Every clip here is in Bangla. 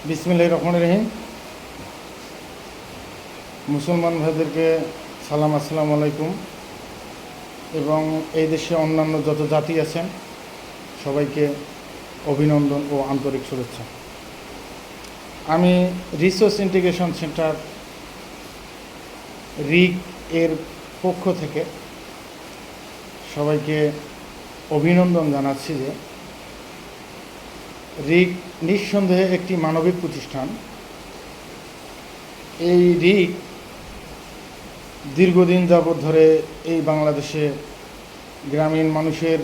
বিসমিল্লাহির রহমানির রহিম। মুসলমান ভাইদেরকে সালাম, আসসালামু আলাইকুম। এবং এই দেশে অন্যান্য যত জাতি আছেন সবাইকে অভিনন্দন ও আন্তরিক শুভেচ্ছা। আমি রিসোর্স ইন্টিগ্রেশন সেন্টার রিক এর পক্ষ থেকে সবাইকে অভিনন্দন জানাচ্ছি যে রিক নিঃসন্দেহে একটি মানবিক প্রতিষ্ঠান। এই রিক দীর্ঘদিন যাবৎ ধরে এই বাংলাদেশে গ্রামীণ মানুষের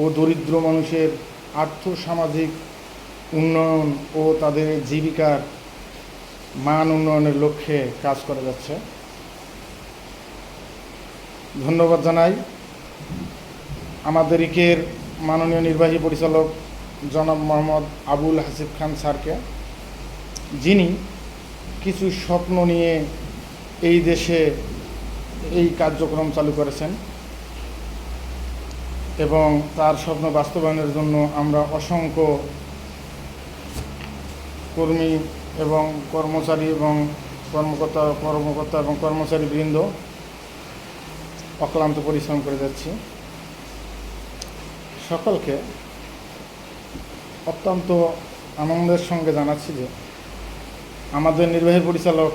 ও দরিদ্র মানুষের আর্থসামাজিক উন্নয়ন ও তাদের জীবিকার মান উন্নয়নের লক্ষ্যে কাজ করে যাচ্ছে। ধন্যবাদ জানাই আমাদের রিকের মাননীয় নির্বাহী পরিচালক জনাব মোহাম্মদ আবুল হাসিব খান স্যারকে, যিনি কিছু স্বপ্ন নিয়ে এই দেশে এই কার্যক্রম চালু করেছেন এবং তার স্বপ্ন বাস্তবায়নের জন্য আমরা অসংখ্য কর্মী এবং কর্মচারী এবং কর্মকর্তা এবং কর্মচারীবৃন্দ অক্লান্ত পরিশ্রম করে যাচ্ছি। সকলকে অত্যন্ত আনন্দের সঙ্গে জানাচ্ছি যে আমাদের নির্বাহী পরিচালক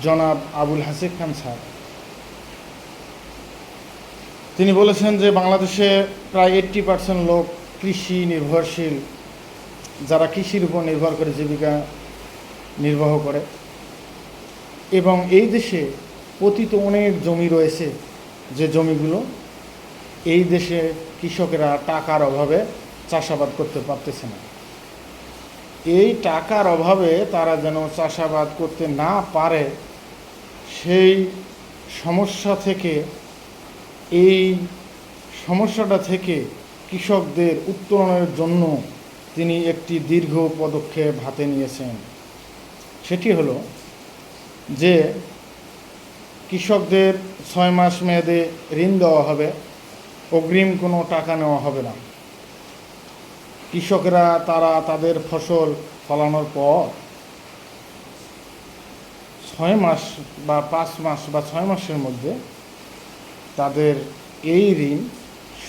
জনাব আবুল হাসিব খান স্যার, তিনি বলেছেন যে বাংলাদেশে প্রায় 80% লোক কৃষি নির্ভরশীল, যারা কৃষির উপর নির্ভর করে জীবিকা নির্বাহ করে, এবং এই দেশে পতিত অনেক জমি রয়েছে, যে জমিগুলো এই দেশে কৃষকেরা টাকার অভাবে চাষাবাদ করতে পারতেছে না। এই টাকার অভাবে তারা যেন চাষাবাদ করতে না পারে, সেই সমস্যাটা থেকে কৃষকদের উত্তরণের জন্য তিনি একটি দীর্ঘ পদক্ষেপ হাতে নিয়েছেন। সেটি হলো যে কৃষকদের 6 মাস মেয়াদে ঋণ দেওয়া হবে, অগ্রিম কোনো টাকা নেওয়া হবে না। কৃষকেরা তাদের ফসল ফলানোর পর 6 মাস বা 5 মাস বা 6 মাসের মধ্যে তাদের এই ঋণ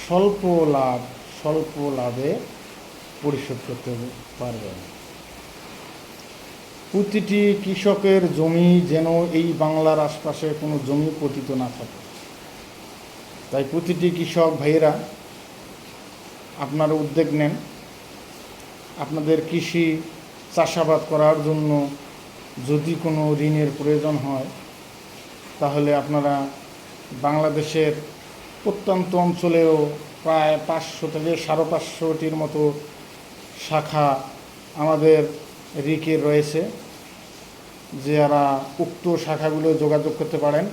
স্বল্প লাভে পরিশোধ করতে পারবেন। প্রতিটি কৃষকের জমি যেন এই বাংলার আশপাশে কোনো জমি পতিত না থাকে, তাই প্রতিটি কৃষক ভাইয়েরা আপনারা উদ্যোগ নেন। আপনাদের কৃষি চাষাবাদ করার জন্য যদি কোনো ঋণের প্রয়োজন হয়, তাহলে আপনারা বাংলাদেশের প্রত্যন্ত অঞ্চলেও প্রায় 500 থেকে 550টির মতো শাখা আমাদের রিকের রয়েছে, যারা উক্ত শাখাগুলো যোগাযোগ করতে পারেন।